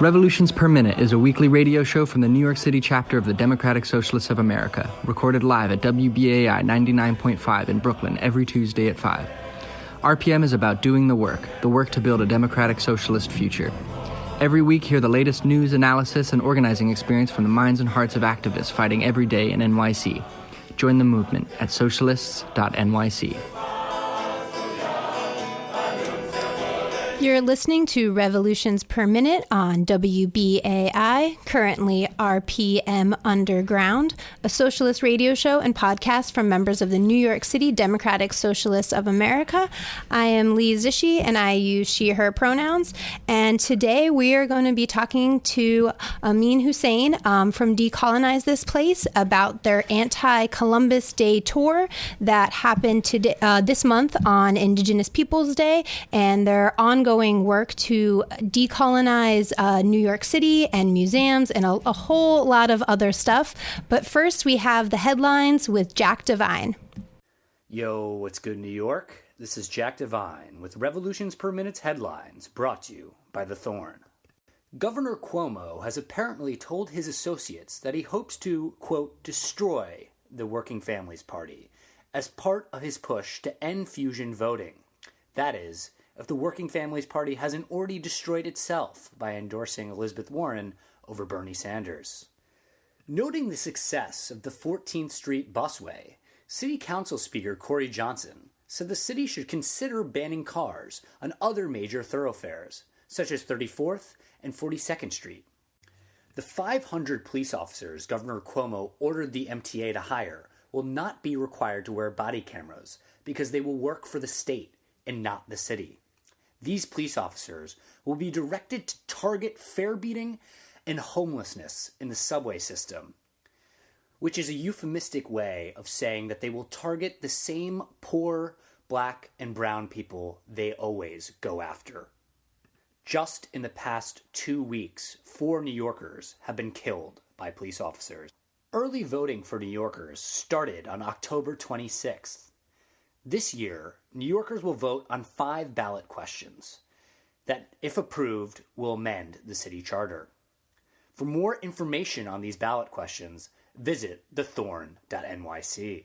Revolutions Per Minute is a weekly radio show from the New York City chapter of the Democratic Socialists of America, recorded live at WBAI 99.5 in Brooklyn every Tuesday at 5. RPM is about doing the work to build a democratic socialist future. Every week, hear the latest news, analysis, and organizing experience from the minds and hearts of activists fighting every day in NYC. Join the movement at socialists.nyc. You're listening to Revolutions Per Minute on WBAI, currently RPM Underground, a socialist radio show and podcast from members of the New York City Democratic Socialists of America. I am Lee Zishi, and I use she, her pronouns. And today we are going to be talking to Amin Husain from Decolonize This Place about their anti-Columbus Day tour that happened today, this month on Indigenous Peoples Day, and their ongoing work to decolonize New York City and museums and a whole lot of other stuff. But first, we have the headlines with Jack Devine. Yo, what's good, New York? This is Jack Devine with Revolutions Per Minute's headlines, brought to you by The Thorn. Governor Cuomo has apparently told his associates that he hopes to, quote, destroy the Working Families Party as part of his push to end fusion voting. That is, if the Working Families Party hasn't already destroyed itself by endorsing Elizabeth Warren over Bernie Sanders. Noting the success of the 14th Street busway, City Council Speaker Corey Johnson said the city should consider banning cars on other major thoroughfares, such as 34th and 42nd Street. The 500 police officers Governor Cuomo ordered the MTA to hire will not be required to wear body cameras because they will work for the state and not the city. These police officers will be directed to target fare beating and homelessness in the subway system, which is a euphemistic way of saying that they will target the same poor black and brown people they always go after. Just in the past 2 weeks, 4 New Yorkers have been killed by police officers. Early voting for New Yorkers started on October 26th. This year, New Yorkers will vote on 5 ballot questions that, if approved, will amend the city charter. For more information on these ballot questions, visit thethorn.nyc.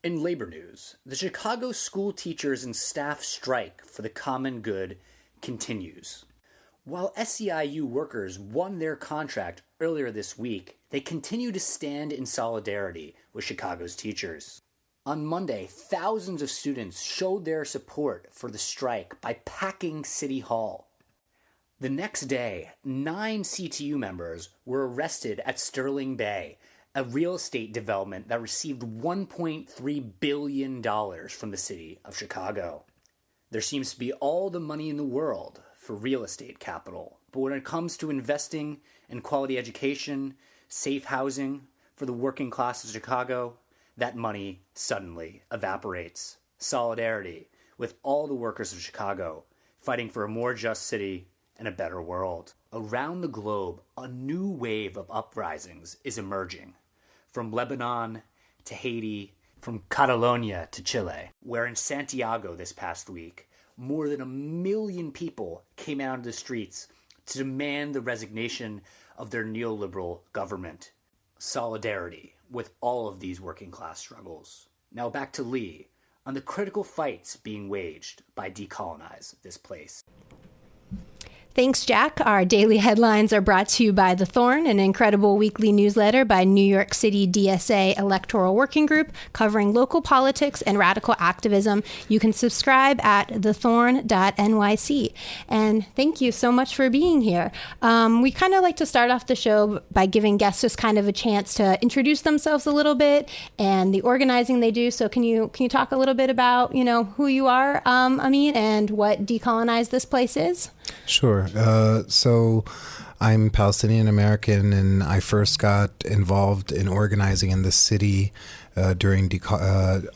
In labor news, the Chicago school teachers and staff strike for the common good continues. While SEIU workers won their contract earlier this week, they continue to stand in solidarity with Chicago's teachers. On Monday, thousands of students showed their support for the strike by packing City Hall. The next day, 9 CTU members were arrested at Sterling Bay, a real estate development that received $1.3 billion from the city of Chicago. There seems to be all the money in the world for real estate capital, but when it comes to investing in quality education, safe housing for the working class of Chicago, that money suddenly evaporates. Solidarity with all the workers of Chicago fighting for a more just city and a better world. Around the globe, a new wave of uprisings is emerging. From Lebanon to Haiti, from Catalonia to Chile, where in Santiago this past week, more than 1 million people came out of the streets to demand the resignation of their neoliberal government. Solidarity with all of these working class struggles. Now back to Lee on the critical fights being waged by Decolonize This Place. Thanks, Jack. Our daily headlines are brought to you by The Thorn, an incredible weekly newsletter by New York City DSA Electoral Working Group covering local politics and radical activism. You can subscribe at thethorn.nyc. And thank you so much for being here. We kind of like to start off the show by giving guests just kind of a chance to introduce themselves a little bit and the organizing they do. So can you talk a little bit about, who you are, Amin, and what Decolonize This Place is? Sure. So I'm Palestinian American, and I first got involved in organizing in the city during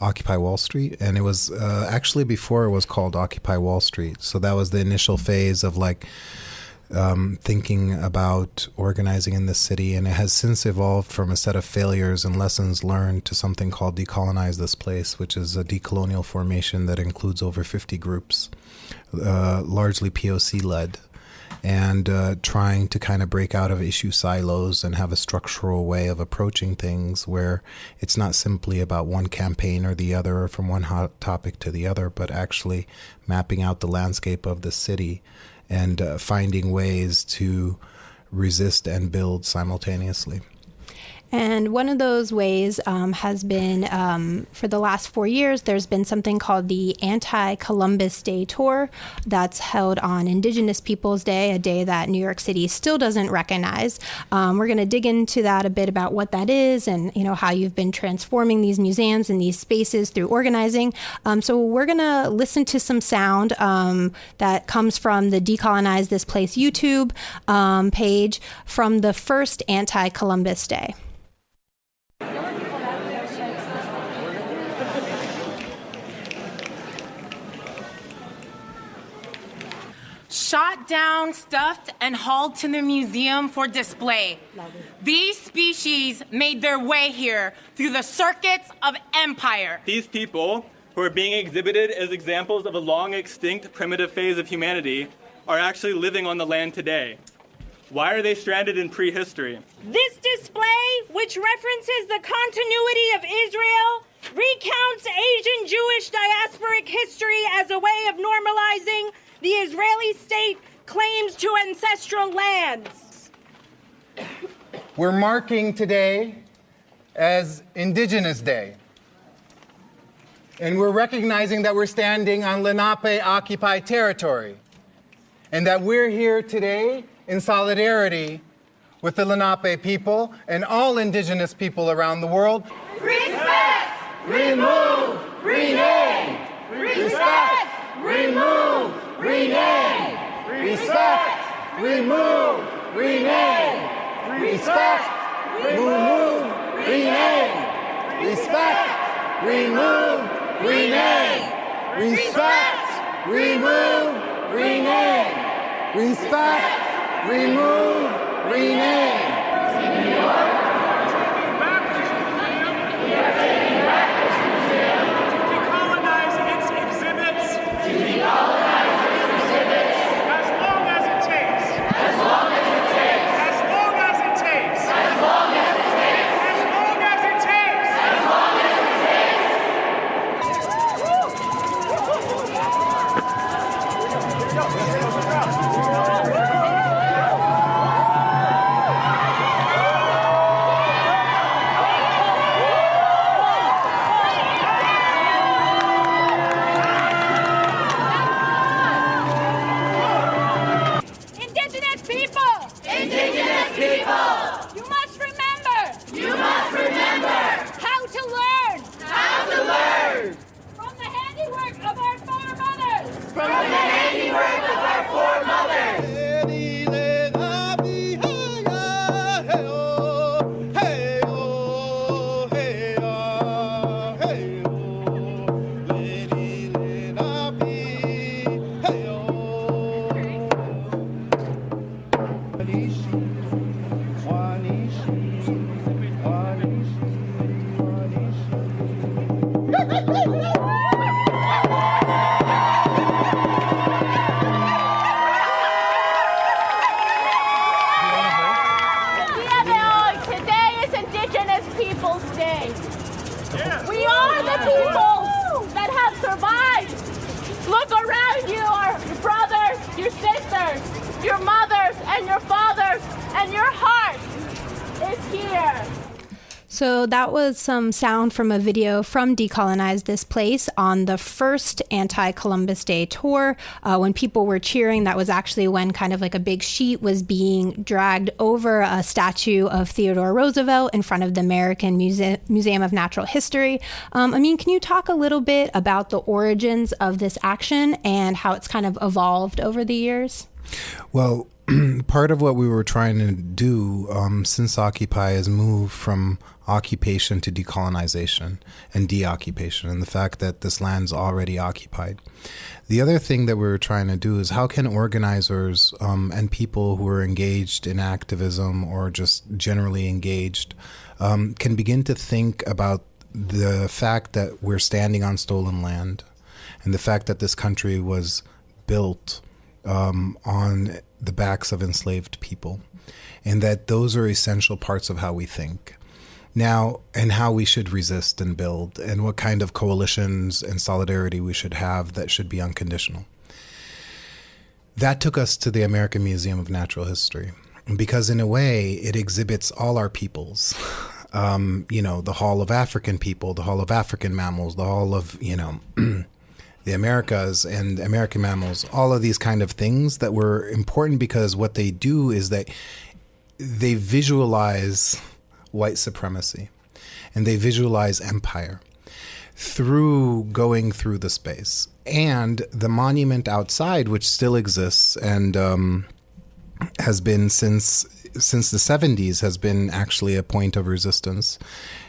Occupy Wall Street. And it was actually before it was called Occupy Wall Street. So that was the initial phase of thinking about organizing in the city. And it has since evolved from a set of failures and lessons learned to something called Decolonize This Place, which is a decolonial formation that includes over 50 groups, largely POC-led. and trying to kind of break out of issue silos and have a structural way of approaching things where it's not simply about one campaign or the other or from one hot topic to the other, but actually mapping out the landscape of the city and finding ways to resist and build simultaneously. And one of those ways has been, for the last 4 years, there's been something called the Anti-Columbus Day Tour that's held on Indigenous Peoples Day, a day that New York City still doesn't recognize. We're going to dig into that a bit about what that is and, how you've been transforming these museums and these spaces through organizing. So we're going to listen to some sound that comes from the Decolonize This Place YouTube page from the first Anti-Columbus Day. Shot down, stuffed, and hauled to the museum for display. These species made their way here through the circuits of empire. These people, who are being exhibited as examples of a long-extinct primitive phase of humanity, are actually living on the land today. Why are they stranded in prehistory? This display, which references the continuity of Israel, recounts Asian Jewish diasporic history as a way of normalizing the Israeli state claims to ancestral lands. We're marking today as Indigenous Day. And we're recognizing that we're standing on Lenape occupied territory and that we're here today in solidarity with the Lenape people and all Indigenous people around the world. Respect! Remove! Rename! Respect! Remove! Rename! Respect! Remove! Rename! Respect! Remove! Rename! Respect! Remove! Rename! Respect! Remove! Rename! Respect! Remove! Rename! New York. We are taking back this museum to decolonize its exhibits. To decolonize its exhibits. As long as it takes. As long as it takes. As long as it takes. As long as it takes. As long as it takes. As long as it takes. Indigenous people! Indigenous people! You must remember! You must remember! How to learn! How to learn! From the handiwork of our foremothers! From the handiwork of our foremothers! Today is Indigenous Peoples Day. We are the peoples that have survived. Look around you, our brothers, your sisters, your mothers, and your fathers, and your heart is here. So that was some sound from a video from Decolonize This Place on the first Anti-Columbus Day tour. When people were cheering, that was actually when kind of like a big sheet was being dragged over a statue of Theodore Roosevelt in front of the American Museum of Natural History. Amin, can you talk a little bit about the origins of this action and how it's kind of evolved over the years? Well, part of what we were trying to do since Occupy is move from occupation to decolonization and deoccupation, and the fact that this land's already occupied. The other thing that we were trying to do is how can organizers and people who are engaged in activism or just generally engaged can begin to think about the fact that we're standing on stolen land and the fact that this country was built on the backs of enslaved people, and that those are essential parts of how we think. Now, and how we should resist and build, and what kind of coalitions and solidarity we should have that should be unconditional. That took us to the American Museum of Natural History, because in a way it exhibits all our peoples. The Hall of African people, the Hall of African mammals, the Hall of, the Americas and American mammals, all of these kind of things that were important because what they do is that they visualize white supremacy and they visualize empire through going through the space. And the monument outside, which still exists and has been since the 70s, has been actually a point of resistance,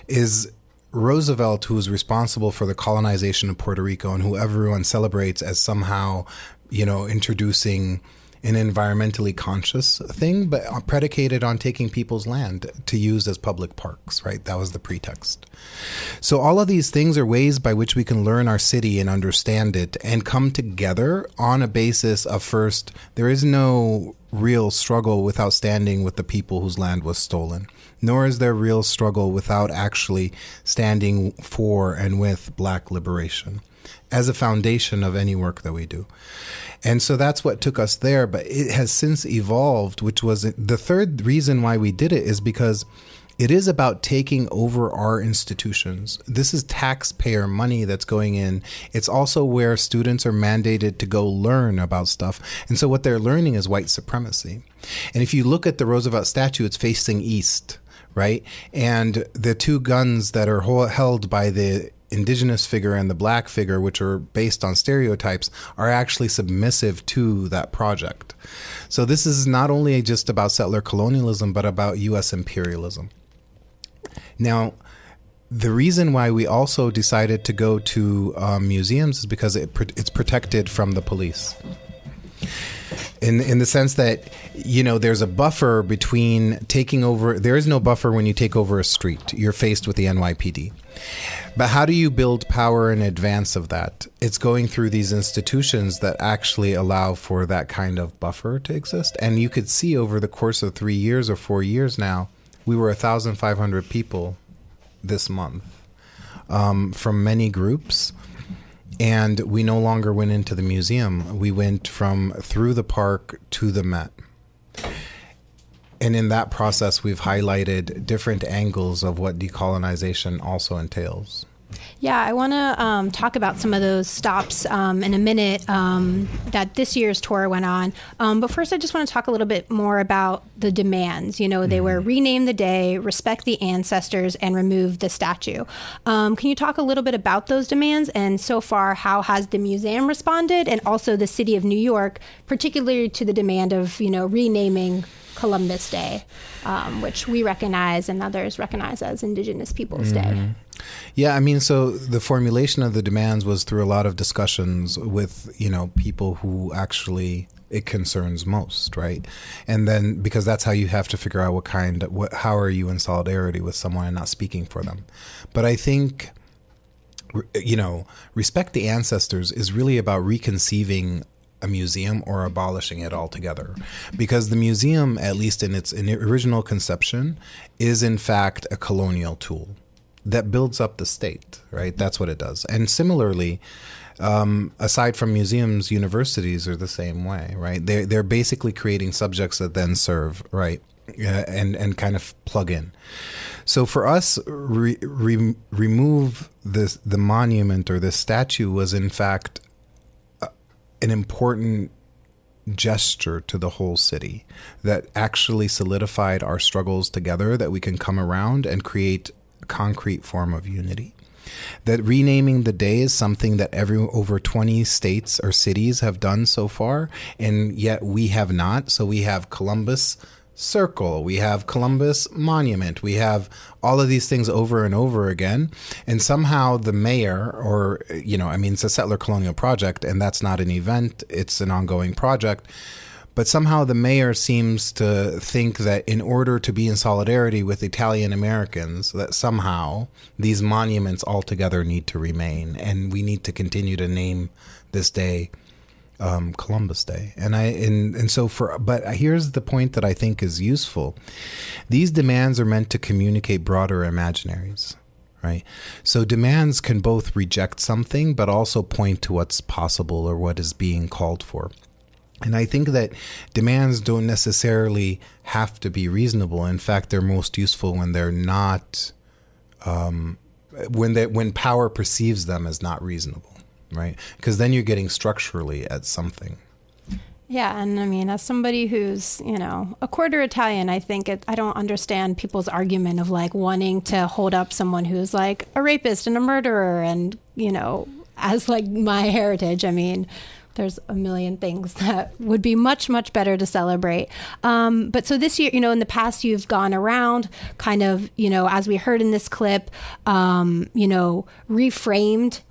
is Roosevelt, who was responsible for the colonization of Puerto Rico and who everyone celebrates as somehow, introducing an environmentally conscious thing, but predicated on taking people's land to use as public parks, right? That was the pretext. So all of these things are ways by which we can learn our city and understand it and come together on a basis of, first, there is no real struggle without standing with the people whose land was stolen, nor is there real struggle without actually standing for and with Black liberation as a foundation of any work that we do. And so that's what took us there. But it has since evolved, which was the third reason why we did it, is because it is about taking over our institutions. This is taxpayer money that's going in. It's also where students are mandated to go learn about stuff. And so what they're learning is white supremacy. And if you look at the Roosevelt statue, it's facing east, right? And the two guns that are held by the Indigenous figure and the Black figure, which are based on stereotypes, are actually submissive to that project. So this is not only just about settler colonialism, but about U.S. imperialism. Now, the reason why we also decided to go to museums is because it's protected from the police. In the sense that, there's a buffer between taking over. There is no buffer when you take over a street. You're faced with the NYPD. But how do you build power in advance of that? It's going through these institutions that actually allow for that kind of buffer to exist. And you could see over the course of 3 years or 4 years now, we were 1,500 people this month from many groups. And we no longer went into the museum. We went through the park to the Met. And in that process, we've highlighted different angles of what decolonization also entails. Yeah, I want to talk about some of those stops in a minute that this year's tour went on. But first, I just want to talk a little bit more about the demands. They were rename the day, respect the ancestors, and remove the statue. Can you talk a little bit about those demands? And so far, how has the museum responded? And also the city of New York, particularly to the demand of, renaming Columbus Day, which we recognize and others recognize as Indigenous Peoples Day. Yeah, so the formulation of the demands was through a lot of discussions with, people who actually it concerns most, right? And then because that's how you have to figure out how are you in solidarity with someone and not speaking for them. But I think, respect the ancestors is really about reconceiving a museum or abolishing it altogether, because the museum, at least in its original conception, is in fact a colonial tool that builds up the state, right? That's what it does. And similarly, aside from museums, universities are the same way, right? They're basically creating subjects that then serve, right? And kind of plug in. So for us, remove the monument or the statue was in fact an important gesture to the whole city that actually solidified our struggles together, that we can come around and create a concrete form of unity. That renaming the day is something that over 20 states or cities have done so far, and yet we have not. So we have Columbus Circle, we have Columbus Monument, we have all of these things over and over again. And somehow the mayor, or, it's a settler colonial project, and that's not an event, it's an ongoing project. But somehow the mayor seems to think that in order to be in solidarity with Italian Americans, that somehow these monuments altogether need to remain. And we need to continue to name this day Columbus Day. But here's the point that I think is useful. These demands are meant to communicate broader imaginaries, right? So demands can both reject something, but also point to what's possible or what is being called for. And I think that demands don't necessarily have to be reasonable. In fact, they're most useful when they're not, when power perceives them as not reasonable, right? Because then you're getting structurally at something. Yeah, and I mean, as somebody who's, a quarter Italian, I think I don't understand people's argument of like wanting to hold up someone who's like a rapist and a murderer and, as like my heritage. I mean, there's a million things that would be much, much better to celebrate. But so this year, in the past, you've gone around kind of, as we heard in this clip, reframed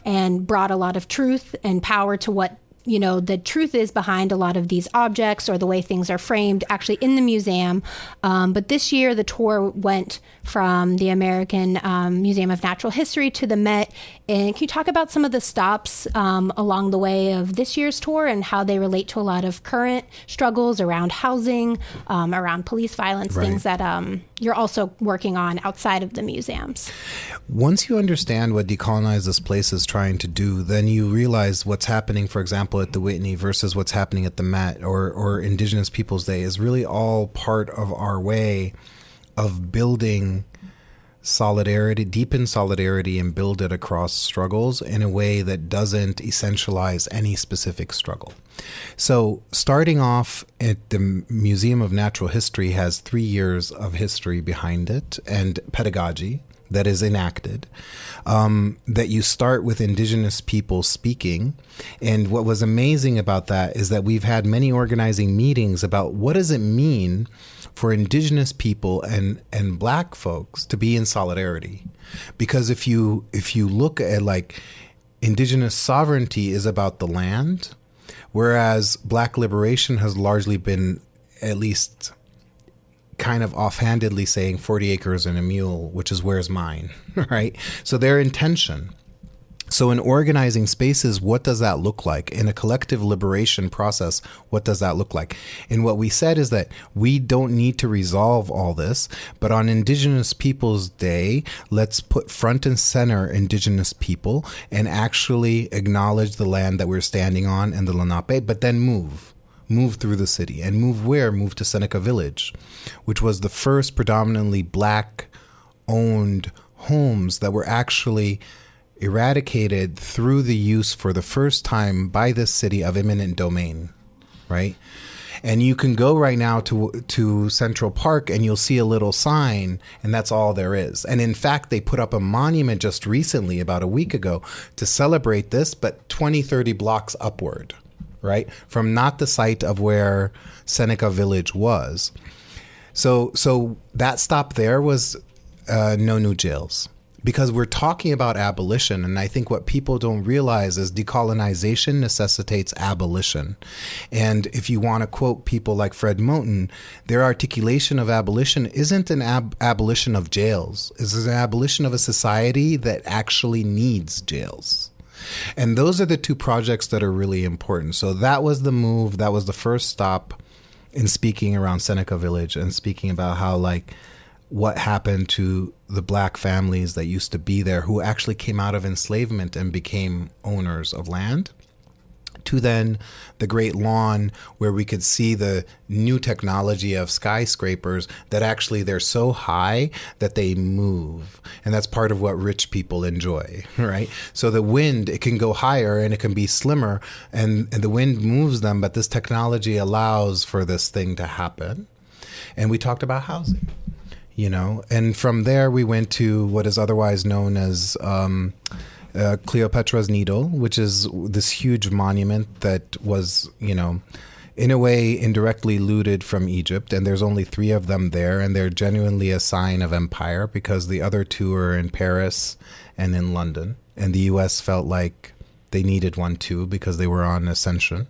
and brought a lot of truth and power to what the truth is behind a lot of these objects or the way things are framed actually in the museum. But this year, the tour went from the American Museum of Natural History to the Met. And can you talk about some of the stops along the way of this year's tour and how they relate to a lot of current struggles around housing, around police violence, right. Things that you're also working on outside of the museums? Once you understand what Decolonize This Place is trying to do, then you realize what's happening, for example, at the Whitney versus what's happening at the Met or Indigenous Peoples Day is really all part of our way of building solidarity, deepen solidarity, and build it across struggles in a way that doesn't essentialize any specific struggle. So starting off at the Museum of Natural History has 3 years of history behind it and pedagogy that is enacted, that you start with Indigenous people speaking. And what was amazing about that is that we've had many organizing meetings about what does it mean for Indigenous people and Black folks to be in solidarity. Because if you look at like Indigenous sovereignty is about the land, whereas Black liberation has largely been at least kind of offhandedly saying 40 acres and a mule, which is where's mine, right? So their intention. So in organizing spaces, what does that look like? In a collective liberation process, what does that look like? And what we said is that we don't need to resolve all this, but on Indigenous Peoples Day, let's put front and center Indigenous people and actually acknowledge the land that we're standing on and the Lenape, but then move through the city. And move where? Move to Seneca Village, which was the first predominantly Black-owned homes that were actually eradicated through the use for the first time by this city of eminent domain, right? And you can go right now to Central Park and you'll see a little sign, and that's all there is. And in fact, they put up a monument just recently, about a week ago, to celebrate this, but 20, 30 blocks upward, right? From not the site of where Seneca Village was. So that stop there was no new jails. Because we're talking about abolition, and I think what people don't realize is decolonization necessitates abolition. And if you want to quote people like Fred Moten, their articulation of abolition isn't an abolition of jails. It's an abolition of a society that actually needs jails. And those are the two projects that are really important. So that was the move. That was the first stop in speaking around Seneca Village and speaking about how, like, what happened to the Black families that used to be there who actually came out of enslavement and became owners of land, to then the Great Lawn, where we could see the new technology of skyscrapers that actually they're so high that they move. And that's part of what rich people enjoy, right? So the wind, it can go higher and it can be slimmer and the wind moves them, but this technology allows for this thing to happen. And we talked about housing. And from there we went to what is otherwise known as Cleopatra's Needle, which is this huge monument that was, in a way indirectly looted from Egypt. And there's only 3 of them there. And they're genuinely a sign of empire because the other 2 are in Paris and in London. And the U.S. felt like they needed one too because they were on ascension.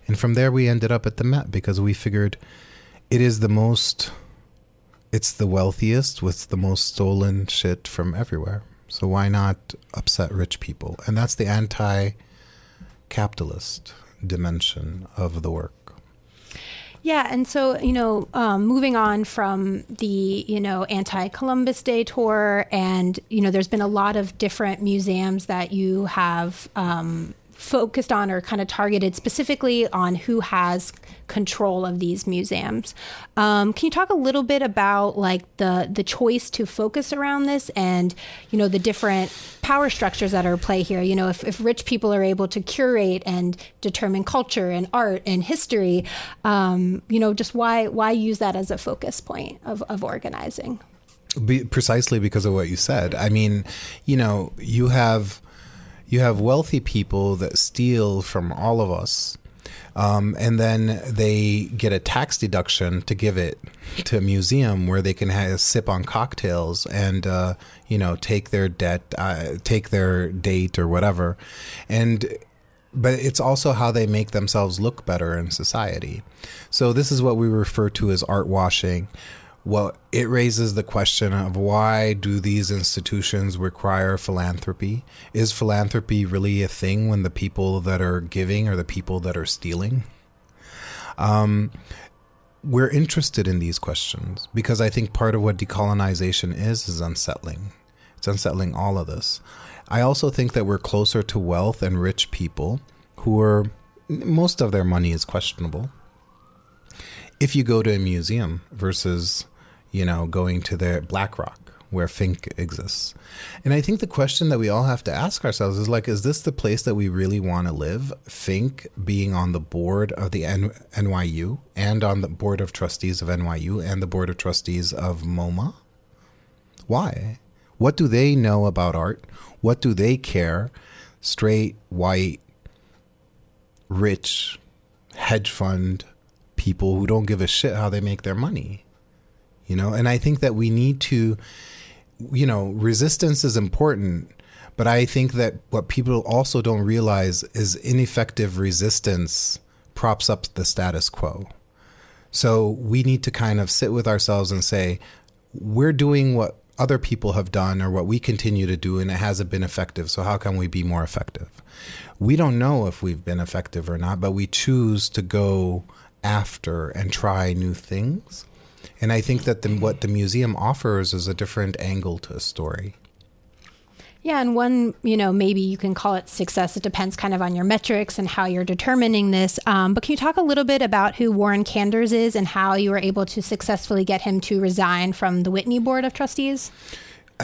And from there we ended up at the Met because we figured it's the wealthiest with the most stolen shit from everywhere. So why not upset rich people? And that's the anti-capitalist dimension of the work. Yeah, and so, moving on from the, anti-Columbus Day tour, and, there's been a lot of different museums that you have focused on or kind of targeted specifically on who has control of these museums. Can you talk a little bit about like the choice to focus around this and, the different power structures that are at play here? If rich people are able to curate and determine culture and art and history, just why use that as a focus point of organizing? Precisely because of what you said. I mean, you have wealthy people that steal from all of us, and then they get a tax deduction to give it to a museum where they can sip on cocktails and, take their debt, take their date or whatever. But it's also how they make themselves look better in society. So this is what we refer to as art washing. Well, it raises the question of why do these institutions require philanthropy? Is philanthropy really a thing when the people that are giving are the people that are stealing? We're interested in these questions because I think part of what decolonization is unsettling. It's unsettling all of this. I also think that we're closer to wealth and rich people who are, most of their money is questionable. If you go to a museum versus going to the BlackRock where Fink exists. And I think the question that we all have to ask ourselves is this the place that we really want to live? Fink being on the board of the NYU and on the board of trustees of NYU and the board of trustees of MoMA? Why? What do they know about art? What do they care? Straight, white, rich, hedge fund people who don't give a shit how they make their money. And I think that we need to, resistance is important, but I think that what people also don't realize is ineffective resistance props up the status quo. So we need to kind of sit with ourselves and say, we're doing what other people have done or what we continue to do, and it hasn't been effective. So how can we be more effective? We don't know if we've been effective or not, but we choose to go after and try new things. And I think that what the museum offers is a different angle to a story. Yeah, and one, maybe you can call it success. It depends kind of on your metrics and how you're determining this. But can you talk a little bit about who Warren Kanders is and how you were able to successfully get him to resign from the Whitney Board of Trustees?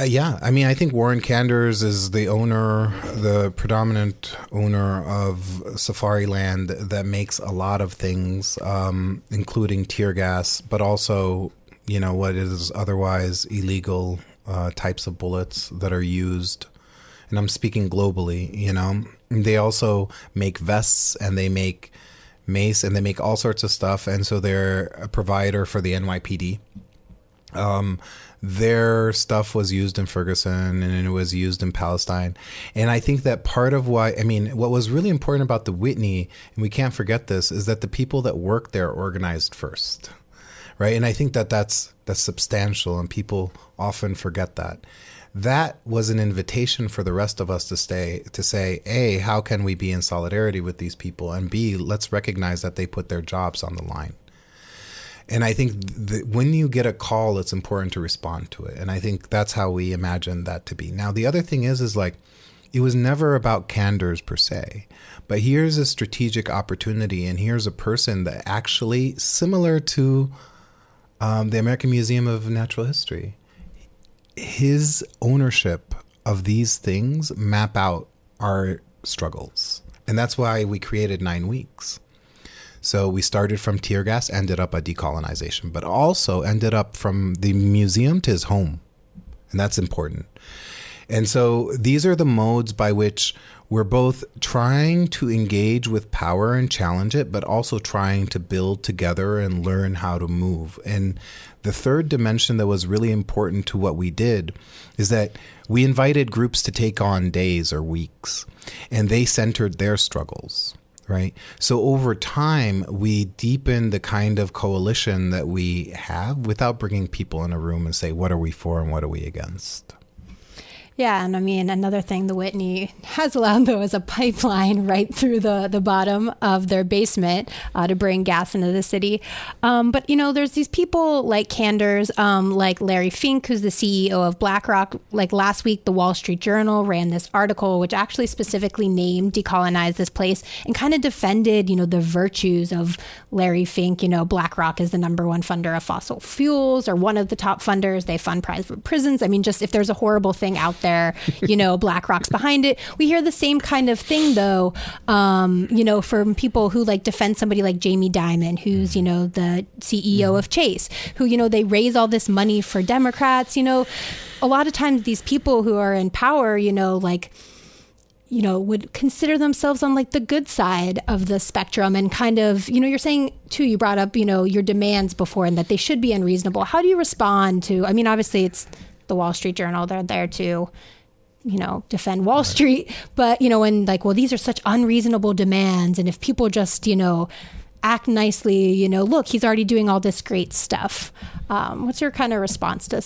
Yeah, I mean, I think Warren Kanders is the predominant owner of Safari Land that makes a lot of things, including tear gas, but also, what is otherwise illegal types of bullets that are used. And I'm speaking globally, They also make vests and they make mace and they make all sorts of stuff. And so they're a provider for the NYPD. Their stuff was used in Ferguson and it was used in Palestine. And I think that part of what was really important about the Whitney, and we can't forget this, is that the people that worked there organized first, right? And I think that that's substantial and people often forget that. That was an invitation for the rest of us to say, A, how can we be in solidarity with these people? And B, let's recognize that they put their jobs on the line. And I think that when you get a call, it's important to respond to it. And I think that's how we imagine that to be. Now, the other thing is like, it was never about Kanders per se, but here's a strategic opportunity. And here's a person that actually, similar to the American Museum of Natural History, his ownership of these things map out our struggles. And that's why we created 9 weeks. So we started from tear gas, ended up at decolonization, but also ended up from the museum to his home. And that's important. And so these are the modes by which we're both trying to engage with power and challenge it, but also trying to build together and learn how to move. And the third dimension that was really important to what we did is that we invited groups to take on days or weeks, and they centered their struggles. Right. So over time, we deepen the kind of coalition that we have without bringing people in a room and say, what are we for and what are we against? Yeah, and I mean, another thing the Whitney has allowed, though, is a pipeline right through the bottom of their basement to bring gas into the city. But, you know, there's these people like Canders, like Larry Fink, who's the CEO of BlackRock. Like last week, the Wall Street Journal ran this article, which actually specifically named Decolonize this place and kind of defended, you know, the virtues of Larry Fink. You know, BlackRock is the #1 funder of fossil fuels, or one of the top funders. They fund private prisons. I mean, just if there's a horrible thing out there, you know, BlackRock's behind it. We hear the same kind of thing, though, you know, from people who like defend somebody like Jamie Dimon, who's, you know, the CEO of Chase, who, you know, they raise all this money for Democrats. You know, a lot of times these people who are in power, you know, like, you know, would consider themselves on like the good side of the spectrum and kind of, you know, you're saying too, you brought up, you know, your demands before and that they should be unreasonable. How do you respond to, I mean, obviously it's the Wall Street Journal, they're there to, you know, defend Wall Street, but, you know, and like, well, these are such unreasonable demands. And if people just, you know, act nicely, you know, look, he's already doing all this great stuff. What's your kind of response to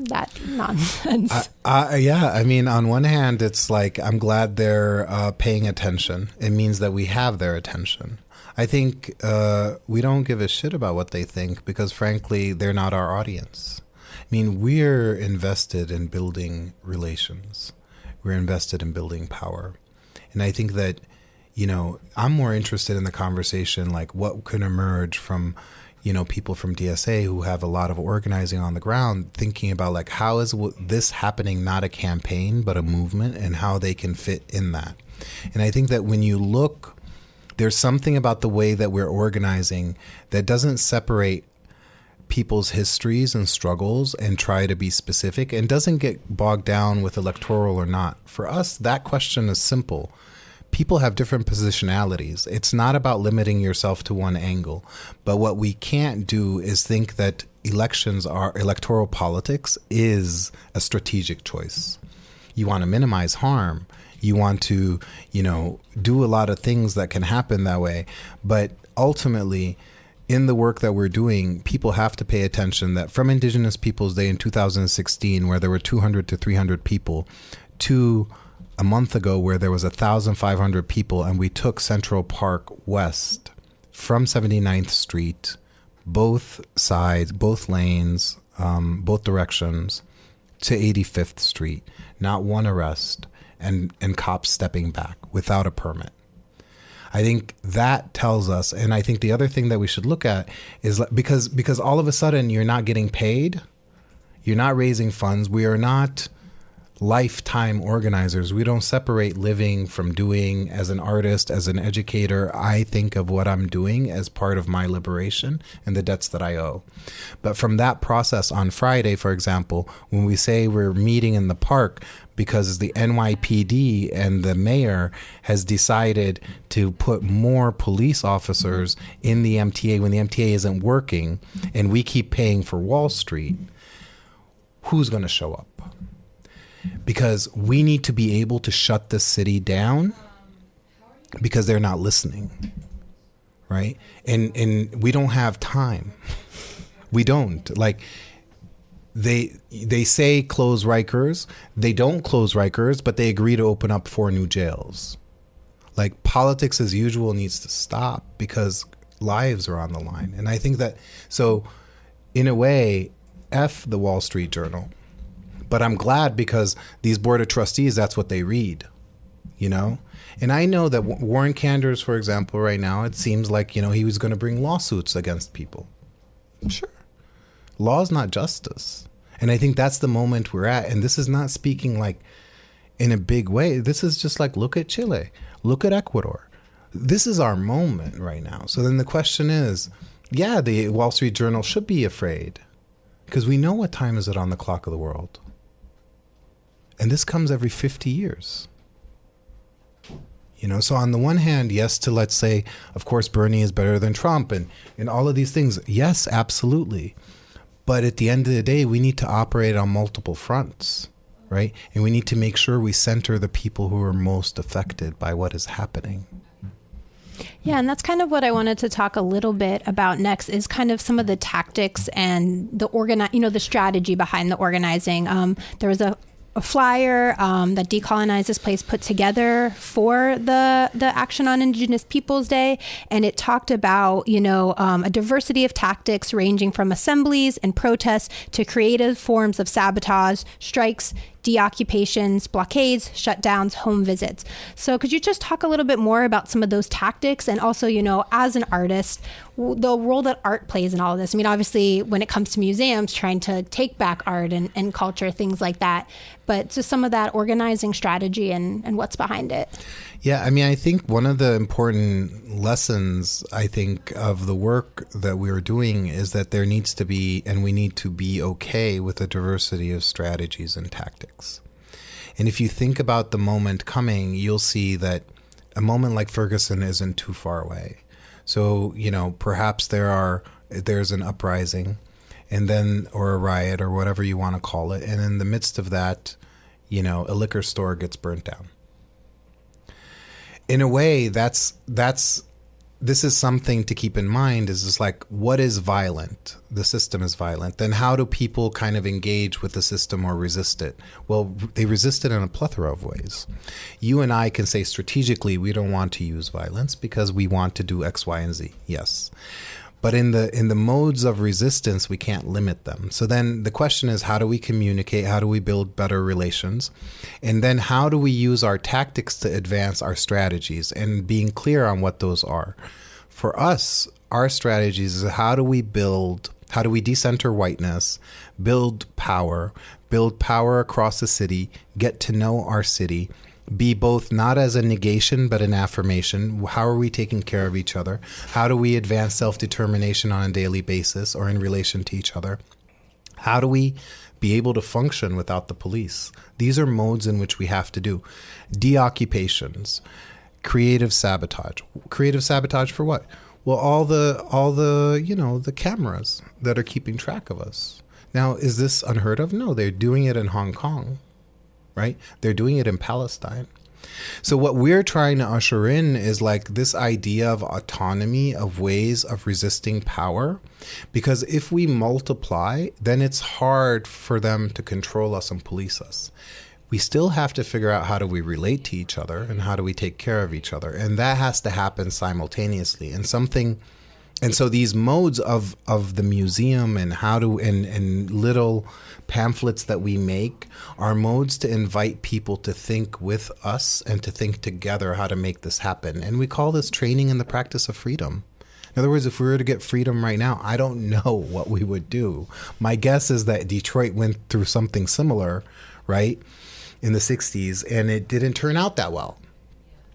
that nonsense? Yeah, I mean, on one hand, it's like, I'm glad they're paying attention. It means that we have their attention. I think we don't give a shit about what they think because, frankly, they're not our audience. I mean, we're invested in building relations. We're invested in building power. And I think that, you know, I'm more interested in the conversation, like what can emerge from, you know, people from DSA who have a lot of organizing on the ground, thinking about like, how is this happening, not a campaign, but a movement, and how they can fit in that. And I think that when you look, there's something about the way that we're organizing that doesn't separate people's histories and struggles and try to be specific and doesn't get bogged down with electoral or not. For us, that question is simple. People have different positionalities. It's not about limiting yourself to one angle. But what we can't do is think that electoral politics is a strategic choice. You want to minimize harm. You want to, you know, do a lot of things that can happen that way. But ultimately, in the work that we're doing, people have to pay attention that from Indigenous Peoples Day in 2016, where there were 200 to 300 people, to a month ago where there was 1,500 people, and we took Central Park west from 79th Street, both sides, both lanes, both directions, to 85th Street. Not one arrest, and cops stepping back without a permit. I think that tells us, and I think the other thing that we should look at is because all of a sudden you're not getting paid, you're not raising funds, we are not lifetime organizers. We don't separate living from doing. As an artist, as an educator, I think of what I'm doing as part of my liberation and the debts that I owe. But from that process on Friday, for example, when we say we're meeting in the park because the NYPD and the mayor has decided to put more police officers in the MTA when the MTA isn't working and we keep paying for Wall Street, who's going to show up? Because we need to be able to shut the city down because they're not listening, right? And we don't have time. We don't. Like, they say close Rikers. They don't close Rikers, but they agree to open up 4 new jails. Like, politics as usual needs to stop because lives are on the line. And I think that, so in a way, F the Wall Street Journal. But I'm glad because these board of trustees, that's what they read, you know? And I know that Warren Canders, for example, right now, it seems like, you know, he was going to bring lawsuits against people. Sure. Law is not justice. And I think that's the moment we're at. And this is not speaking like in a big way. This is just like, look at Chile, look at Ecuador. This is our moment right now. So then the question is, yeah, the Wall Street Journal should be afraid because we know what time is it on the clock of the world. And this comes every 50 years. You know, so on the one hand, yes, to let's say, of course, Bernie is better than Trump and all of these things. Yes, absolutely. But at the end of the day, we need to operate on multiple fronts, right? And we need to make sure we center the people who are most affected by what is happening. Yeah, and that's kind of what I wanted to talk a little bit about next is kind of some of the tactics and the the strategy behind the organizing. There was a a flyer that Decolonize this place put together for the Action on Indigenous Peoples Day, and it talked about a diversity of tactics ranging from assemblies and protests to creative forms of sabotage, strikes, deoccupations, blockades, shutdowns, home visits. So could you just talk a little bit more about some of those tactics, and also, as an artist, the role that art plays in all of this? I mean, obviously, when it comes to museums, trying to take back art and culture, things like that, but just some of that organizing strategy and what's behind it. Yeah, I mean, I think one of the important lessons, I think, of the work that we're doing is that there needs to be, and we need to be okay with a diversity of strategies and tactics. And if you think about the moment coming, you'll see that a moment like Ferguson isn't too far away. So, perhaps there's an uprising, and then, or a riot, or whatever you want to call it. And in the midst of that, a liquor store gets burnt down. In a way, this is something to keep in mind, is just like, what is violent? The system is violent. Then how do people kind of engage with the system or resist it? Well, they resist it in a plethora of ways. You and I can say strategically, we don't want to use violence because we want to do X, Y, and Z. Yes. But in the modes of resistance, we can't limit them. So then the question is, how do we communicate? How do we build better relations? And then how do we use our tactics to advance our strategies, and being clear on what those are? For us, our strategies is how do we decenter whiteness, build power across the city, get to know our city, be both not as a negation but an affirmation. How are we taking care of each other? How do we advance self-determination on a daily basis or in relation to each other? How do we be able to function without the police? These are modes in which we have to do. Deoccupations, creative sabotage. Creative sabotage for what? Well, all the cameras that are keeping track of us. Now, is this unheard of? No, they're doing it in Hong Kong. Right? They're doing it in Palestine. So what we're trying to usher in is like this idea of autonomy, of ways of resisting power, because if we multiply, then it's hard for them to control us and police us. We still have to figure out how do we relate to each other and how do we take care of each other. And that has to happen simultaneously. And so these modes of the museum and little pamphlets that we make are modes to invite people to think with us and to think together how to make this happen. And we call this training in the practice of freedom. In other words, if we were to get freedom right now, I don't know what we would do. My guess is that Detroit went through something similar, right, in the 60s, and it didn't turn out that well.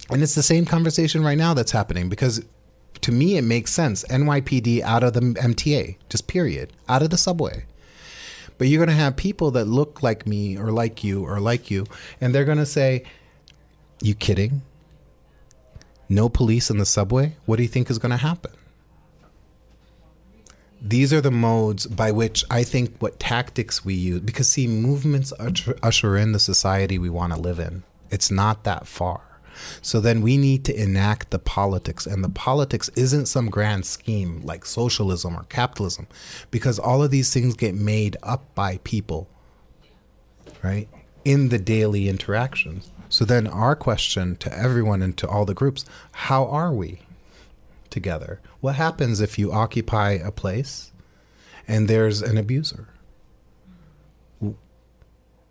And it's the same conversation right now that's happening, because to me, it makes sense. NYPD out of the MTA, just period, out of the subway. But you're going to have people that look like me or like you, and they're going to say, you kidding? No police in the subway? What do you think is going to happen? These are the modes by which I think what tactics we use, because see, movements usher in the society we want to live in. It's not that far. So then we need to enact the politics, and the politics isn't some grand scheme like socialism or capitalism, because all of these things get made up by people, right, in the daily interactions. So then our question to everyone and to all the groups, how are we together? What happens if you occupy a place and there's an abuser?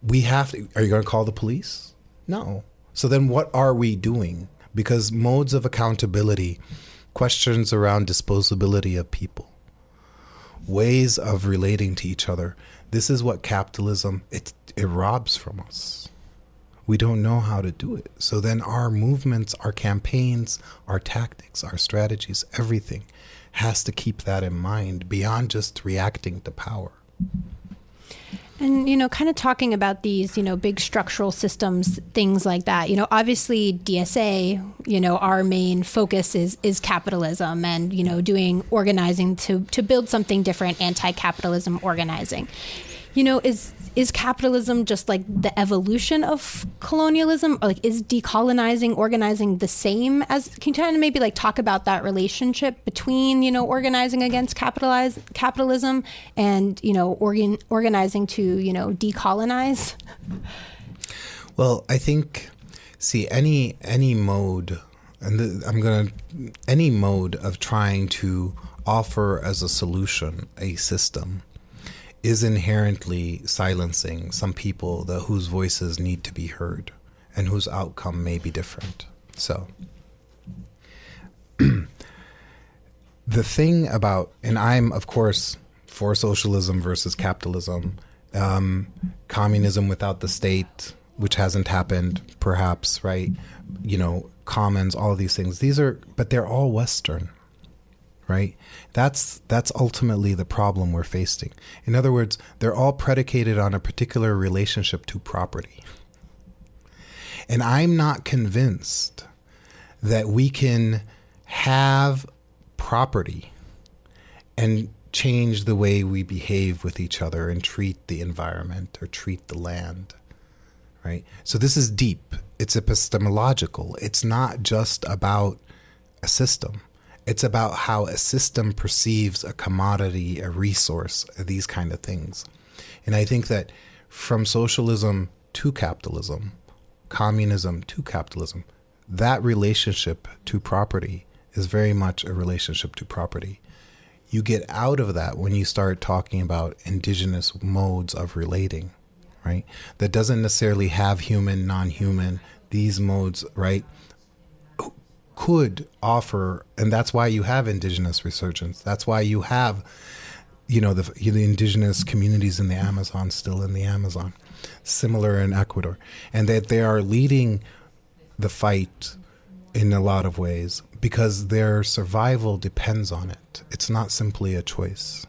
We have to, are you going to call the police? No. So then what are we doing? Because modes of accountability, questions around disposability of people, ways of relating to each other, this is what capitalism, it robs from us. We don't know how to do it. So then our movements, our campaigns, our tactics, our strategies, everything has to keep that in mind beyond just reacting to power. And, kind of talking about these, big structural systems, things like that, obviously DSA, our main focus is capitalism and, doing organizing to build something different, anti-capitalism organizing. Is capitalism just like the evolution of colonialism, or like is decolonizing organizing the same as? Can you kind of maybe like talk about that relationship between organizing against capitalism and organizing to decolonize? Well, I think, see, any mode, any mode of trying to offer as a solution a system is inherently silencing some people whose voices need to be heard and whose outcome may be different. So the thing about, and I'm, of course, for socialism versus capitalism, communism without the state, which hasn't happened, perhaps, right? Commons, all of these things. But they're all Western, right? That's ultimately the problem we're facing. In other words, they're all predicated on a particular relationship to property. And I'm not convinced that we can have property and change the way we behave with each other and treat the environment or treat the land, right? So this is deep. It's epistemological. It's not just about a system. It's about how a system perceives a commodity, a resource, these kind of things. And I think that from socialism to capitalism, communism to capitalism, that relationship to property is very much a relationship to property. You get out of that when you start talking about indigenous modes of relating, right? That doesn't necessarily have human, non-human. These modes, right, could offer, and that's why you have indigenous resurgence. That's why you have, the indigenous communities in the Amazon, still in the Amazon, similar in Ecuador, and that they are leading the fight in a lot of ways because their survival depends on it. It's not simply a choice.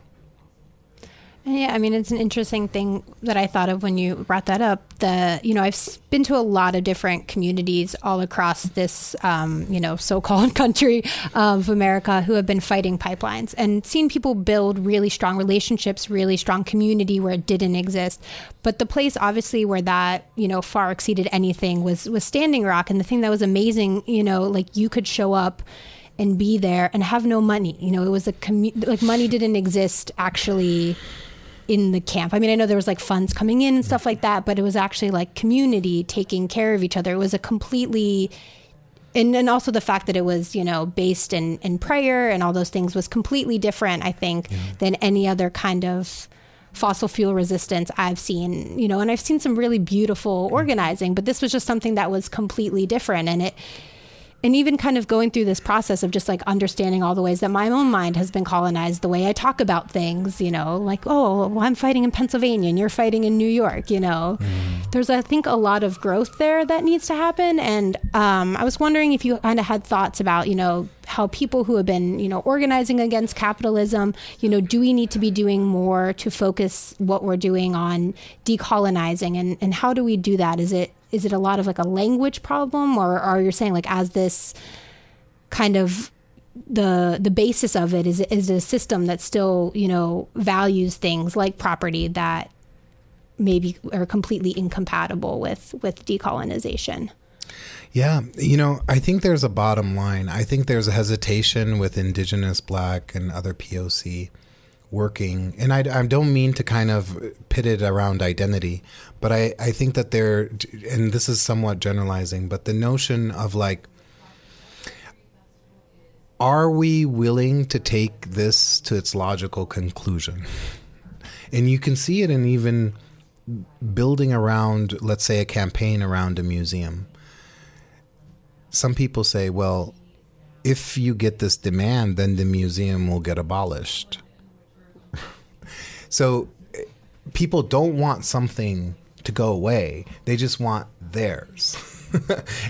Yeah, I mean, it's an interesting thing that I thought of when you brought that up. I've been to a lot of different communities all across this, so-called country of America who have been fighting pipelines and seen people build really strong relationships, really strong community where it didn't exist. But the place, obviously, where that, far exceeded anything was Standing Rock. And the thing that was amazing, you could show up and be there and have no money. It was money didn't exist actually in the camp. I mean, I know there was funds coming in and stuff like that, but it was actually community taking care of each other. It was a completely, and also the fact that it was, based in prayer and all those things was completely different, I think, than any other kind of fossil fuel resistance I've seen, and I've seen some really beautiful organizing, but this was just something that was completely different. And even kind of going through this process of just understanding all the ways that my own mind has been colonized, the way I talk about things, I'm fighting in Pennsylvania and you're fighting in New York, There's, I think, a lot of growth there that needs to happen. And I was wondering if you kind of had thoughts about, how people who have been, organizing against capitalism, do we need to be doing more to focus what we're doing on decolonizing? And how do we do that? Is it a lot of a language problem, or are you saying as this kind of the basis of it is a system that still, values things like property that maybe are completely incompatible with decolonization? Yeah, I think there's a bottom line. I think there's a hesitation with Indigenous, Black, and other POC working. And I don't mean to kind of pit it around identity, but I think that and this is somewhat generalizing, but the notion of are we willing to take this to its logical conclusion? And you can see it in even building around, let's say, a campaign around a museum. Some people say, well, if you get this demand, then the museum will get abolished. So people don't want something to go away. They just want theirs.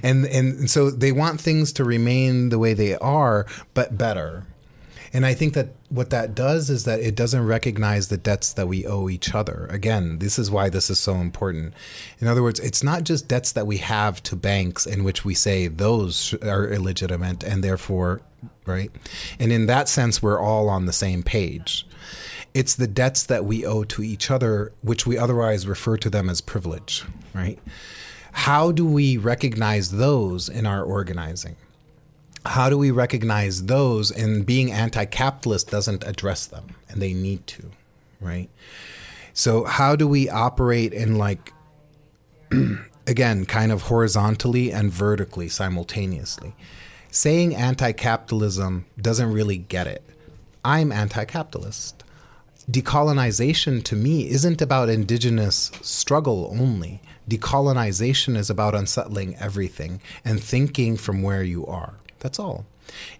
and so they want things to remain the way they are, but better. And I think that what that does is that it doesn't recognize the debts that we owe each other. Again, this is why this is so important. In other words, it's not just debts that we have to banks in which we say those are illegitimate and therefore, right? And in that sense, we're all on the same page. It's the debts that we owe to each other, which we otherwise refer to them as privilege, right? How do we recognize those in our organizing? How do we recognize those? And being anti-capitalist doesn't address them, and they need to, right? So how do we operate in again, kind of horizontally and vertically simultaneously. Saying anti-capitalism doesn't really get it. I'm anti-capitalist. Decolonization to me isn't about indigenous struggle only. Decolonization is about unsettling everything and thinking from where you are. That's all.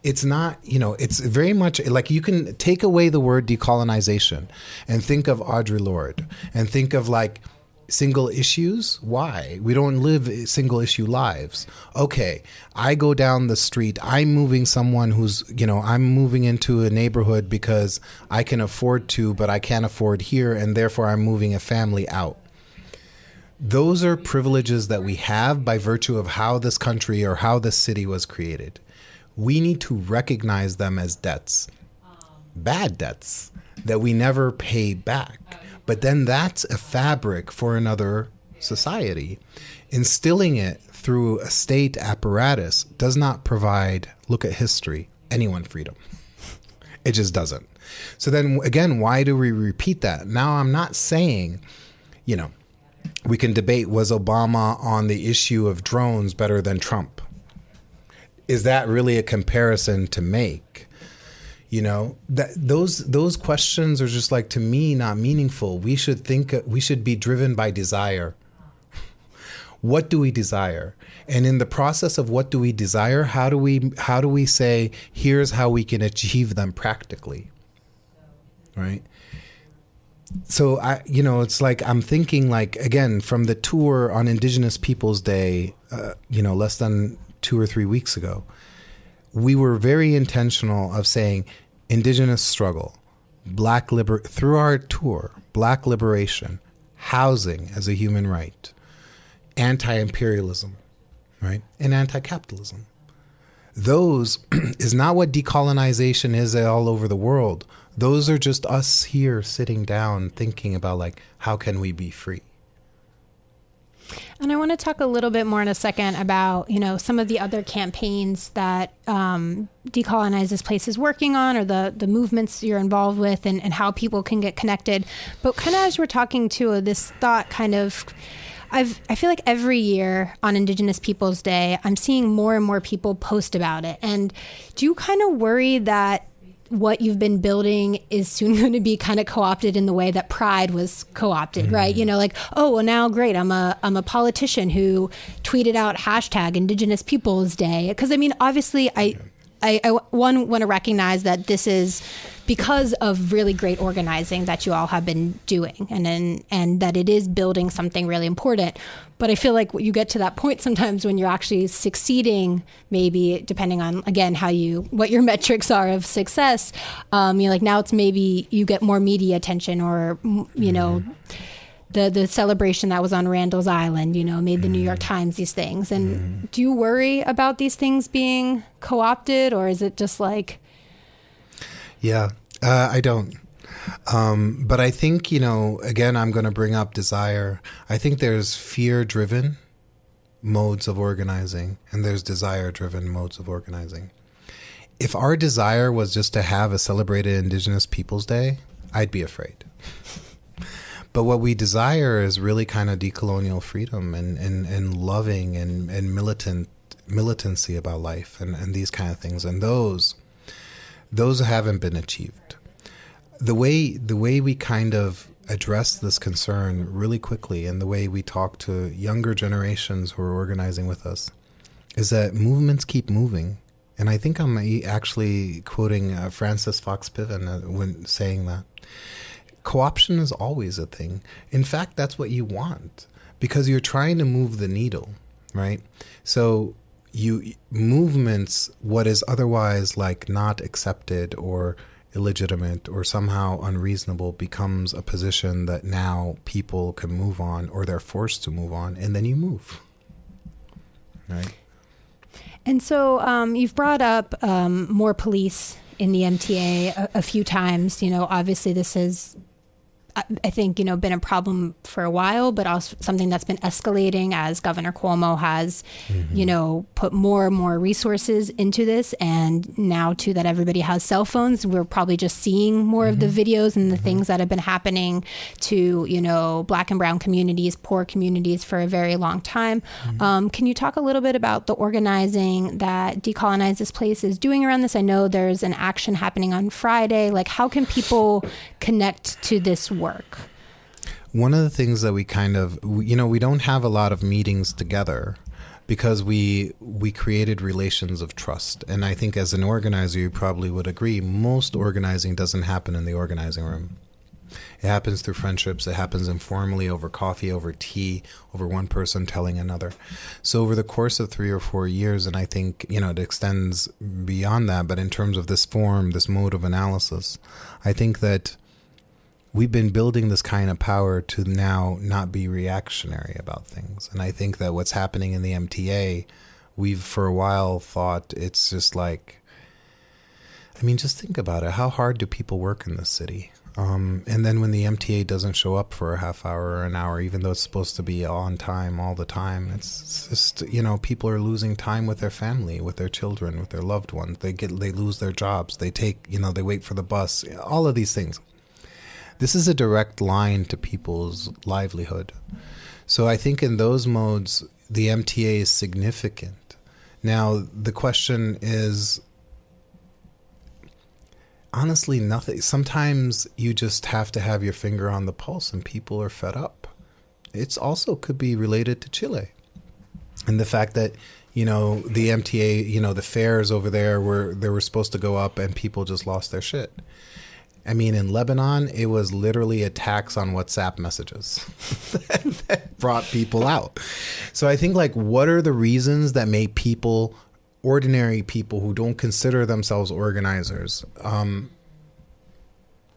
It's not, it's very much like you can take away the word decolonization and think of Audre Lorde and think of like single issues. Why? We don't live single issue lives. Okay, I go down the street. I'm moving someone who's, I'm moving into a neighborhood because I can afford to, but I can't afford here, and therefore I'm moving a family out. Those are privileges that we have by virtue of how this country or how this city was created. We need to recognize them as debts, bad debts that we never pay back. But then that's a fabric for another society. Instilling it through a state apparatus does not provide, look at history, anyone freedom. It just doesn't. So then again, why do we repeat that? Now, I'm not saying, we can debate, was Obama on the issue of drones better than Trump? Is that really a comparison to make? That those questions are just like, to me, not meaningful. We should be driven by desire. What do we desire? And in the process of what do we desire, how do we say, here's how we can achieve them practically, right? So it's like I'm thinking like, again, from the tour on Indigenous Peoples Day, less than 2 or 3 weeks ago, we were very intentional of saying indigenous struggle, through our tour, Black liberation, housing as a human right, anti-imperialism, right, and anti-capitalism. Those is not what decolonization is all over the world. Those are just us here sitting down thinking about like, how can we be free? And I want to talk a little bit more in a second about, some of the other campaigns that Decolonize This Place is working on, or the movements you're involved with, and how people can get connected. But kind of as we're talking too, this thought kind of, I feel like every year on Indigenous Peoples Day, I'm seeing more and more people post about it. And do you kind of worry that what you've been building is soon going to be kind of co-opted in the way that Pride was co-opted, right? Like, oh, well, now great, I'm a politician who tweeted out hashtag Indigenous Peoples Day. Because obviously I want to recognize that this is because of really great organizing that you all have been doing, and that it is building something really important. But I feel like you get to that point sometimes when you're actually succeeding, maybe depending on, again, what your metrics are of success. Like now it's maybe you get more media attention, or, the celebration that was on Randall's Island, made the New York Times, these things. And do you worry about these things being co-opted, or is it just like... Yeah, I don't. But I think, again, I'm going to bring up desire. I think there's fear-driven modes of organizing, and there's desire-driven modes of organizing. If our desire was just to have a celebrated Indigenous Peoples Day, I'd be afraid. But what we desire is really kind of decolonial freedom and loving and militancy about life and these kind of things. And those haven't been achieved. The way we kind of address this concern really quickly, and the way we talk to younger generations who are organizing with us, is that movements keep moving. And I think I'm actually quoting Francis Fox Piven when saying that. Co-option is always a thing. In fact, that's what you want, because you're trying to move the needle, right? So movements, what is otherwise like not accepted or illegitimate or somehow unreasonable, becomes a position that now people can move on, or they're forced to move on, and then you move, right? And so you've brought up more police in the MTA a few times. Obviously this is I think, been a problem for a while, but also something that's been escalating as Governor Cuomo has, put more and more resources into this. And now, too, that everybody has cell phones, we're probably just seeing more of the videos and the things that have been happening to, Black and brown communities, poor communities for a very long time. Can you talk a little bit about the organizing that Decolonize This Place is doing around this? I know there's an action happening on Friday. Like, how can people connect to this work? One of the things that we we don't have a lot of meetings together because we created relations of trust. And I think as an organizer, you probably would agree, most organizing doesn't happen in the organizing room. It happens through friendships. It happens informally over coffee, over tea, over one person telling another. So over the course of 3 or 4 years, and I think, it extends beyond that, but in terms of this form, this mode of analysis, I think that we've been building this kind of power to now not be reactionary about things. And I think that what's happening in the MTA, we've for a while thought it's just like, just think about it. How hard do people work in this city? And then when the MTA doesn't show up for a half hour or an hour, even though it's supposed to be on time all the time, it's just, people are losing time with their family, with their children, with their loved ones. They lose their jobs. They they wait for the bus, all of these things. This is a direct line to people's livelihood. So I think in those modes, the MTA is significant. Now, the question is, honestly, nothing. Sometimes you just have to have your finger on the pulse and people are fed up. It's also could be related to Chile. And the fact that, the MTA, the fares over there were supposed to go up and people just lost their shit. In Lebanon, it was literally attacks on WhatsApp messages that brought people out. So I think what are the reasons that make people, ordinary people who don't consider themselves organizers,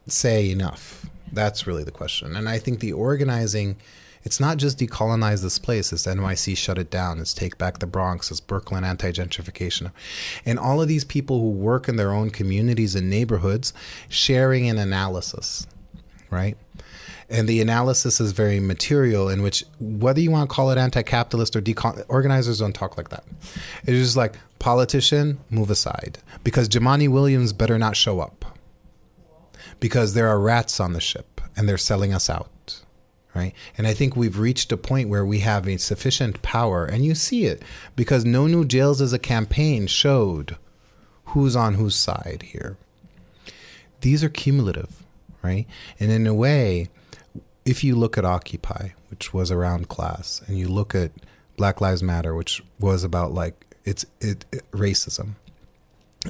say enough? That's really the question. And I think the organizing, it's not just decolonize this place. It's NYC shut it down. It's take back the Bronx. It's Brooklyn anti-gentrification. And all of these people who work in their own communities and neighborhoods sharing an analysis, right? And the analysis is very material, in which whether you want to call it anti-capitalist or organizers don't talk like that. It's just like, politician, move aside. Because Jumaane Williams better not show up. Because there are rats on the ship and they're selling us out. Right? And I think we've reached a point where we have a sufficient power, and you see it because No New Jails as a campaign showed who's on whose side here. These are cumulative, right? And in a way, if you look at Occupy, which was around class, and you look at Black Lives Matter, which was about racism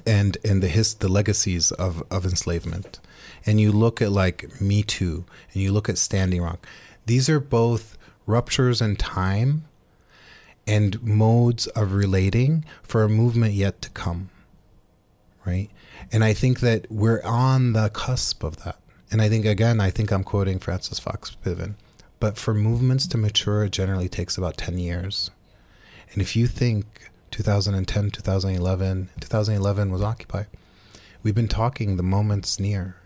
and the legacies of enslavement, and you look at Me Too, and you look at Standing Rock, these are both ruptures in time and modes of relating for a movement yet to come, right? And I think that we're on the cusp of that. And I think I'm quoting Francis Fox Piven, but for movements to mature, it generally takes about 10 years. And if you think 2010, 2011 was Occupy, we've been talking the moment's near.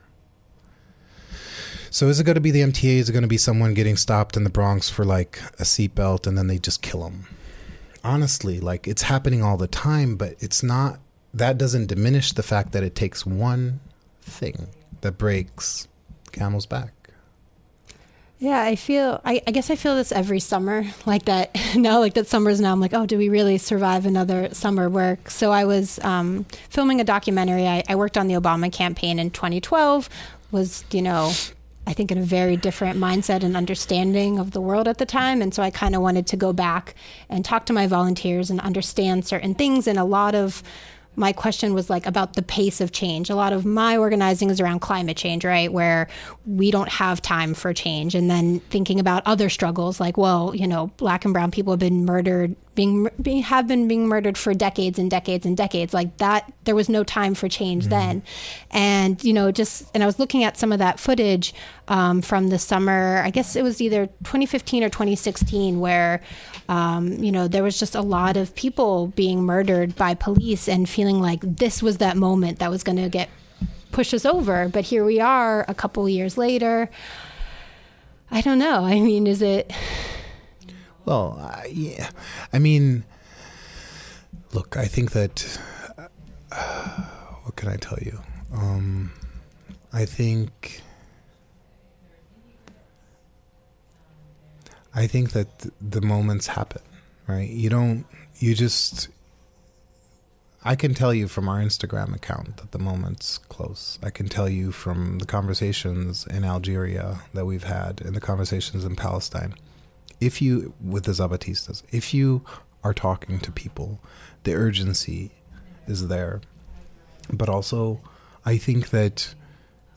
So is it going to be the MTA? Is it going to be someone getting stopped in the Bronx for a seatbelt and then they just kill them? Honestly, it's happening all the time, but it's not, that doesn't diminish the fact that it takes one thing that breaks camel's back. Yeah, I guess I feel this every summer like that. Now, that summer's now, I'm like, oh, do we really survive another summer work? So I was filming a documentary. I worked on the Obama campaign in 2012, was, I think in a very different mindset and understanding of the world at the time. And so I kind of wanted to go back and talk to my volunteers and understand certain things. And a lot of my question was about the pace of change. A lot of my organizing is around climate change, right? Where we don't have time for change. And then thinking about other struggles Black and brown people have been murdered, have been being murdered for decades and decades and decades. That, there was no time for change then. And, and I was looking at some of that footage from the summer, I guess it was either 2015 or 2016, where, there was just a lot of people being murdered by police and feeling like this was that moment that was going to push us over. But here we are a couple years later. I don't know. I mean, is it? Well, yeah. I mean, look, I think that, what can I tell you? I think that the moments happen, right? I can tell you from our Instagram account that the moment's close. I can tell you from the conversations in Algeria that we've had and the conversations in Palestine. With the Zapatistas, if you are talking to people, the urgency is there. But also, I think that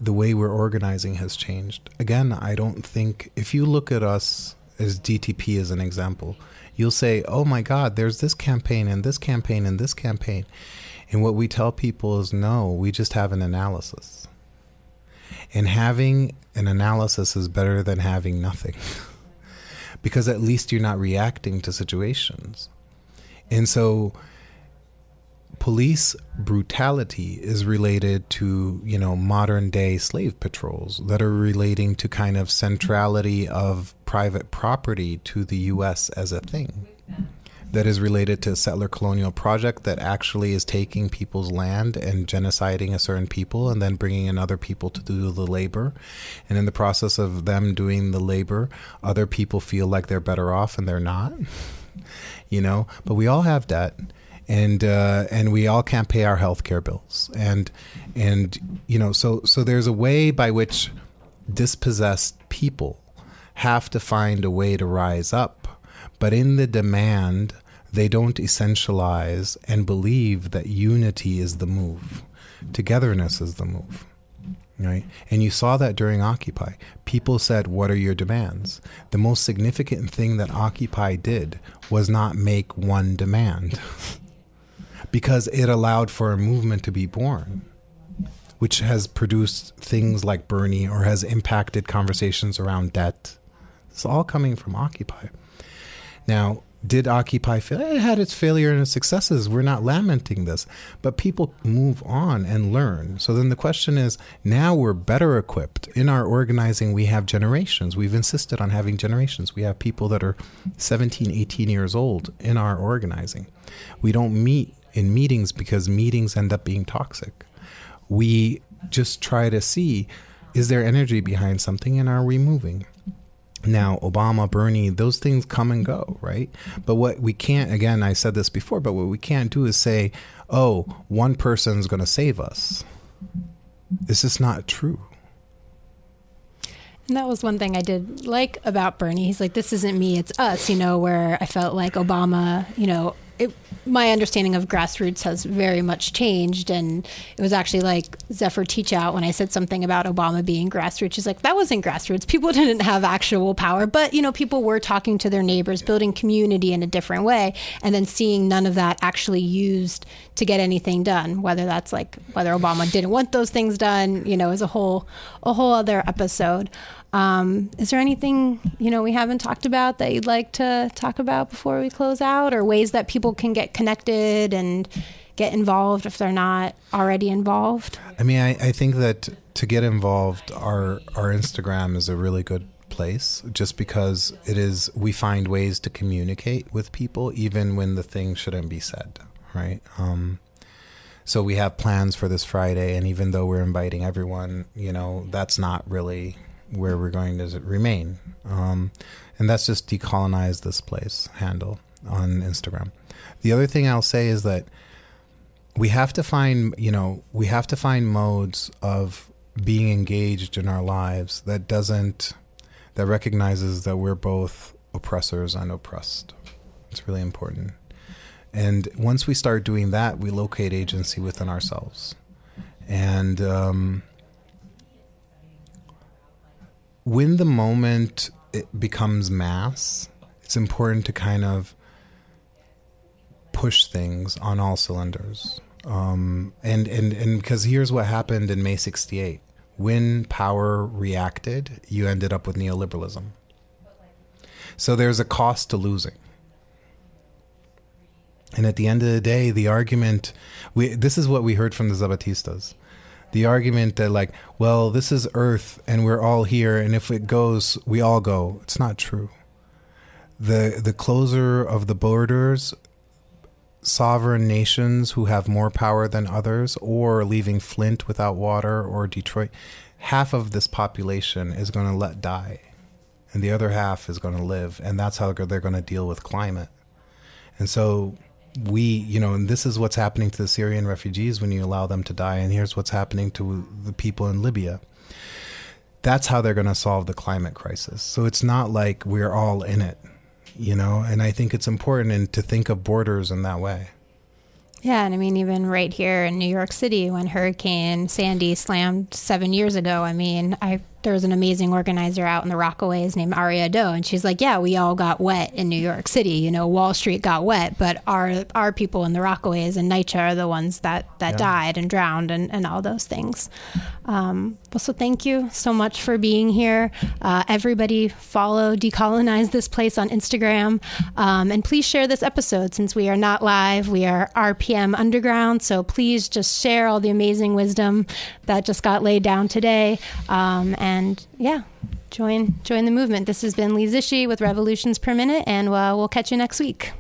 the way we're organizing has changed. Again, I don't think, if you look at us as DTP as an example, you'll say, oh my God, there's this campaign and this campaign and this campaign. And what we tell people is, no, we just have an analysis. And having an analysis is better than having nothing. Because at least you're not reacting to situations. And so police brutality is related to, modern day slave patrols that are relating to kind of centrality of private property to the U.S. as a thing. That is related to a settler colonial project that actually is taking people's land and genociding a certain people and then bringing in other people to do the labor. And in the process of them doing the labor, other people feel like they're better off and they're not, but we all have debt. And we all can't pay our healthcare bills. So there's a way by which dispossessed people have to find a way to rise up. But in the demand, they don't essentialize and believe that unity is the move. Togetherness is the move. Right? And you saw that during Occupy. People said, what are your demands? The most significant thing that Occupy did was not make one demand. Because it allowed for a movement to be born, which has produced things like Bernie or has impacted conversations around debt. It's all coming from Occupy. Now, did Occupy fail? It had its failure and its successes. We're not lamenting this. But people move on and learn. So then the question is, now we're better equipped. In our organizing, we have generations. We've insisted on having generations. We have people that are 17, 18 years old in our organizing. We don't meet in meetings because meetings end up being toxic. We just try to see, is there energy behind something and are we moving? Now, Obama, Bernie, those things come and go, right? But what we can't, again, I said this before, but what we can't do is say, oh, one person's going to save us. This is not true. And that was one thing I did like about Bernie. He's like, this isn't me, it's us, where I felt like Obama, my understanding of grassroots has very much changed. And it was actually like Zephyr Teachout when I said something about Obama being grassroots. She's like, that wasn't grassroots. People didn't have actual power, but people were talking to their neighbors, building community in a different way, and then seeing none of that actually used to get anything done. Whether that's like whether Obama didn't want those things done, is a whole other episode. Is there anything, we haven't talked about that you'd like to talk about before we close out, or ways that people can get connected and get involved if they're not already involved? I mean, I think that to get involved, our Instagram is a really good place, just because we find ways to communicate with people even when the thing shouldn't be said, right? So we have plans for this Friday, and even though we're inviting everyone, that's not really where we're going to remain. And that's just Decolonize This Place handle on Instagram. The other thing I'll say is that we have to find modes of being engaged in our lives that recognizes that we're both oppressors and oppressed. It's really important. And once we start doing that, we locate agency within ourselves. And when the moment it becomes mass, it's important to kind of push things on all cylinders. And because here's what happened in May 68. When power reacted, you ended up with neoliberalism. So there's a cost to losing. And at the end of the day, the argument, this is what we heard from the Zapatistas. The argument that like, well, this is Earth and we're all here, and if it goes, we all go. It's not true. The closer of the borders, sovereign nations who have more power than others, or leaving Flint without water, or Detroit, half of this population is going to let die, and the other half is going to live, and that's how they're going to deal with climate. And so and this is what's happening to the Syrian refugees when you allow them to die, and here's what's happening to the people in Libya. That's how they're going to solve the climate crisis. So it's not like we're all in it, and I think it's important to think of borders in that way. Yeah, and I mean, even right here in New York City, when Hurricane Sandy slammed 7 years ago, there was an amazing organizer out in the Rockaways named Aria Doe, and she's like, yeah, we all got wet in New York City. Wall Street got wet, but our people in the Rockaways and NYCHA are the ones that died and drowned and all those things. So thank you so much for being here. Everybody follow Decolonize This Place on Instagram. And please share this episode. Since we are not live, we are RPM Underground. So please just share all the amazing wisdom that just got laid down today. And yeah, join the movement. This has been Lee Zishi with Revolutions Per Minute, and we'll catch you next week.